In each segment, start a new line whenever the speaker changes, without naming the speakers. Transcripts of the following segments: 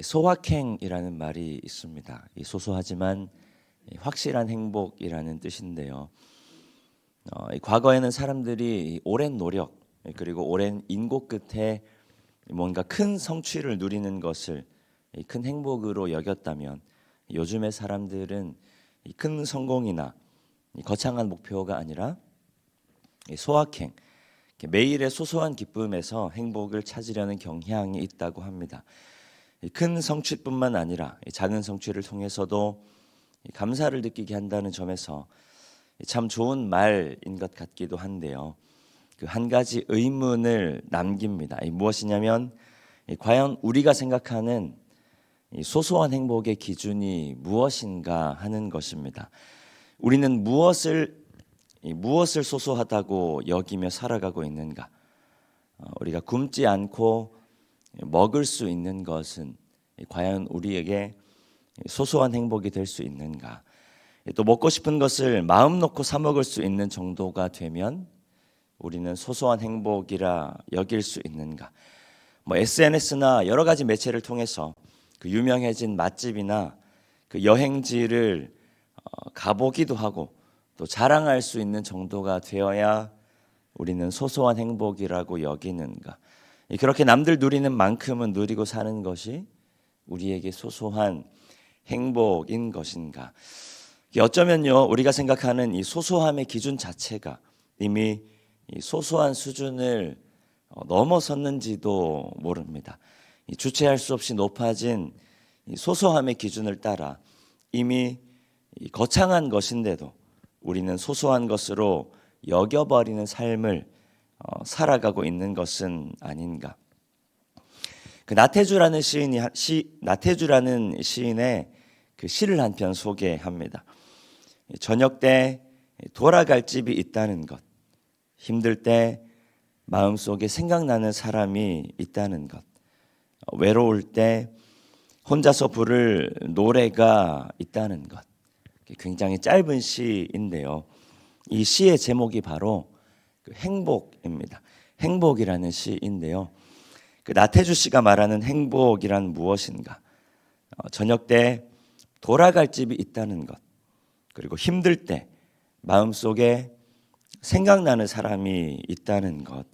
소확행이라는 말이 있습니다. 소소하지만 확실한 행복이라는 뜻인데요. 과거에는 사람들이 오랜 노력 그리고 오랜 인고 끝에 뭔가 큰 성취를 누리는 것을 큰 행복으로 여겼다면, 요즘의 사람들은 큰 성공이나 거창한 목표가 아니라 소확행, 매일의 소소한 기쁨에서 행복을 찾으려는 경향이 있다고 합니다. 큰 성취뿐만 아니라 작은 성취를 통해서도 감사를 느끼게 한다는 점에서 참 좋은 말인 것 같기도 한데요. 그 한 가지 의문을 남깁니다. 무엇이냐면, 과연 우리가 생각하는 소소한 행복의 기준이 무엇인가 하는 것입니다. 우리는 무엇을 소소하다고 여기며 살아가고 있는가? 우리가 굶지 않고 먹을 수 있는 것은 과연 우리에게 소소한 행복이 될 수 있는가? 또 먹고 싶은 것을 마음 놓고 사 먹을 수 있는 정도가 되면 우리는 소소한 행복이라 여길 수 있는가? SNS나 여러 가지 매체를 통해서 그 유명해진 맛집이나 그 여행지를 가보기도 하고 또 자랑할 수 있는 정도가 되어야 우리는 소소한 행복이라고 여기는가? 그렇게 남들 누리는 만큼은 누리고 사는 것이 우리에게 소소한 행복인 것인가? 어쩌면요, 우리가 생각하는 이 소소함의 기준 자체가 이미 이 소소한 수준을 넘어섰는지도 모릅니다. 주체할 수 없이 높아진 이 소소함의 기준을 따라 이미 거창한 것인데도 우리는 소소한 것으로 여겨버리는 삶을 살아가고 있는 것은 아닌가. 그 나태주라는 시인의 그 시를 한 편 소개합니다. 저녁 때 돌아갈 집이 있다는 것, 힘들 때 마음속에 생각나는 사람이 있다는 것, 외로울 때 혼자서 부를 노래가 있다는 것. 굉장히 짧은 시인데요. 이 시의 제목이 바로 그 행복입니다. 행복이라는 시인데요. 그 나태주 씨가 말하는 행복이란 무엇인가? 저녁 때 돌아갈 집이 있다는 것, 그리고 힘들 때 마음속에 생각나는 사람이 있다는 것,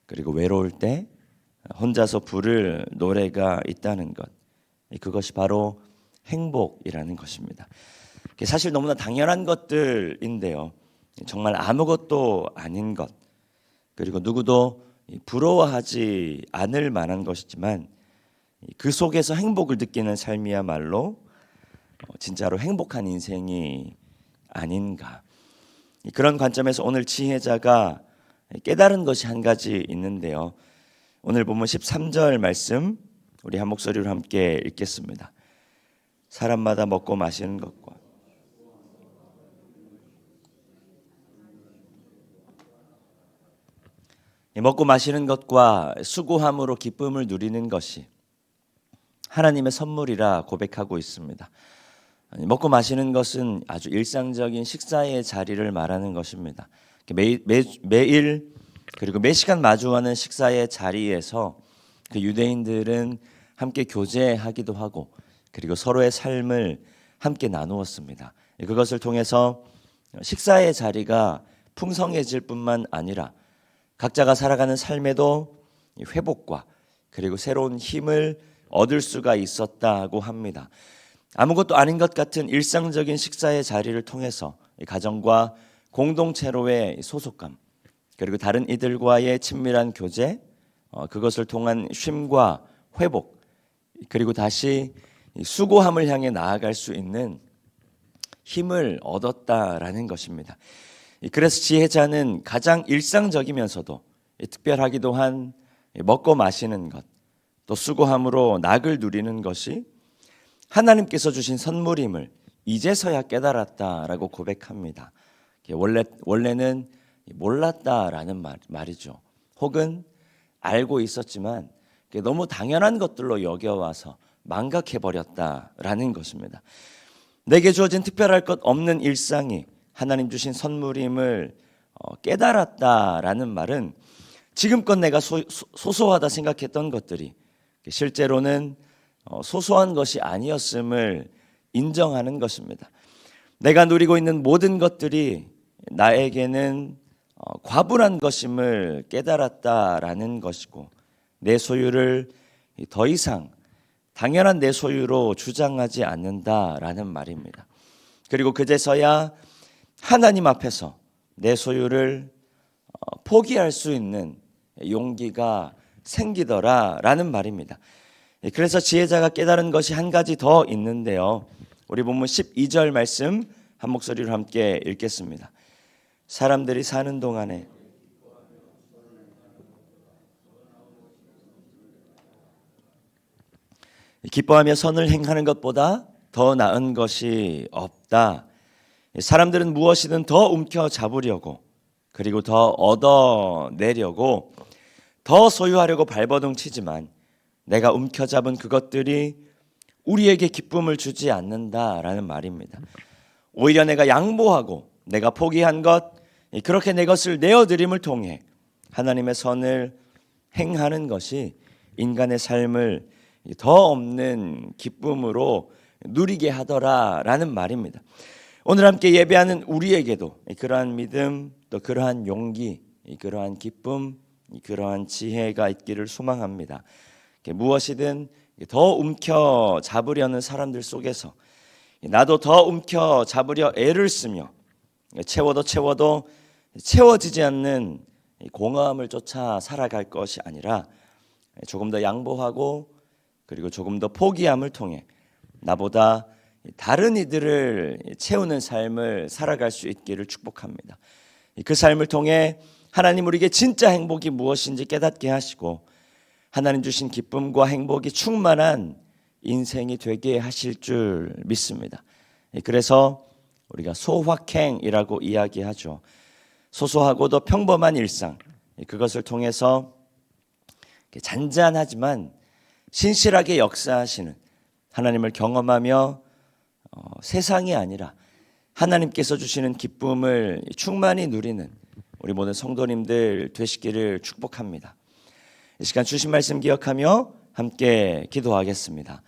그리고 외로울 때 혼자서 부를 노래가 있다는 것, 그것이 바로 행복이라는 것입니다. 사실 너무나 당연한 것들인데요, 정말 아무것도 아닌 것, 그리고 누구도 부러워하지 않을 만한 것이지만 그 속에서 행복을 느끼는 삶이야말로 진짜로 행복한 인생이 아닌가. 그런 관점에서 오늘 지혜자가 깨달은 것이 한 가지 있는데요. 오늘 본문 13절 말씀 우리 한 목소리로 함께 읽겠습니다. 사람마다 먹고 마시는 것과 먹고 마시는 것과 수고함으로 기쁨을 누리는 것이 하나님의 선물이라 고백하고 있습니다. 먹고 마시는 것은 아주 일상적인 식사의 자리를 말하는 것입니다. 매일 그리고 매 시간 마주하는 식사의 자리에서 그 유대인들은 함께 교제하기도 하고 그리고 서로의 삶을 함께 나누었습니다. 그것을 통해서 식사의 자리가 풍성해질 뿐만 아니라 각자가 살아가는 삶에도 회복과 그리고 새로운 힘을 얻을 수가 있었다고 합니다. 아무것도 아닌 것 같은 일상적인 식사의 자리를 통해서 가정과 공동체로의 소속감, 그리고 다른 이들과의 친밀한 교제, 그것을 통한 쉼과 회복, 그리고 다시 수고함을 향해 나아갈 수 있는 힘을 얻었다라는 것입니다. 그래서 지혜자는 가장 일상적이면서도 특별하기도 한 먹고 마시는 것, 또 수고함으로 낙을 누리는 것이 하나님께서 주신 선물임을 이제서야 깨달았다라고 고백합니다. 원래는 몰랐다라는 말이죠. 혹은 알고 있었지만 너무 당연한 것들로 여겨와서 망각해버렸다라는 것입니다. 내게 주어진 특별할 것 없는 일상이 하나님 주신 선물임을 깨달았다라는 말은 지금껏 내가 소소하다 생각했던 것들이 실제로는 소소한 것이 아니었음을 인정하는 것입니다. 내가 누리고 있는 모든 것들이 나에게는 과분한 것임을 깨달았다라는 것이고, 내 소유를 더 이상 당연한 내 소유로 주장하지 않는다라는 말입니다. 그리고 그제서야 하나님 앞에서 내 소유를 포기할 수 있는 용기가 생기더라라는 말입니다. 그래서 지혜자가 깨달은 것이 한 가지 더 있는데요. 우리 본문 12절 말씀 한 목소리로 함께 읽겠습니다. 사람들이 사는 동안에 기뻐하며 선을 행하는 것보다 더 나은 것이 없다. 사람들은 무엇이든 더 움켜잡으려고, 그리고 더 얻어내려고, 더 소유하려고 발버둥 치지만 내가 움켜잡은 그것들이 우리에게 기쁨을 주지 않는다라는 말입니다. 오히려 내가 양보하고 내가 포기한 것, 그렇게 내 것을 내어드림을 통해 하나님의 선을 행하는 것이 인간의 삶을 더 없는 기쁨으로 누리게 하더라라는 말입니다. 오늘 함께 예배하는 우리에게도 그러한 믿음, 또 그러한 용기, 그러한 기쁨, 그러한 지혜가 있기를 소망합니다. 무엇이든 더 움켜잡으려는 사람들 속에서 나도 더 움켜잡으려 애를 쓰며 채워도 채워지지 않는 공허함을 쫓아 살아갈 것이 아니라 조금 더 양보하고, 그리고 조금 더 포기함을 통해 나보다 다른 이들을 채우는 삶을 살아갈 수 있기를 축복합니다. 그 삶을 통해 하나님 우리에게 진짜 행복이 무엇인지 깨닫게 하시고, 하나님 주신 기쁨과 행복이 충만한 인생이 되게 하실 줄 믿습니다. 그래서 우리가 소확행이라고 이야기하죠. 소소하고도 평범한 일상, 그것을 통해서 잔잔하지만 신실하게 역사하시는 하나님을 경험하며 세상이 아니라 하나님께서 주시는 기쁨을 충만히 누리는 우리 모든 성도님들 되시기를 축복합니다. 이 시간 주신 말씀 기억하며 함께 기도하겠습니다.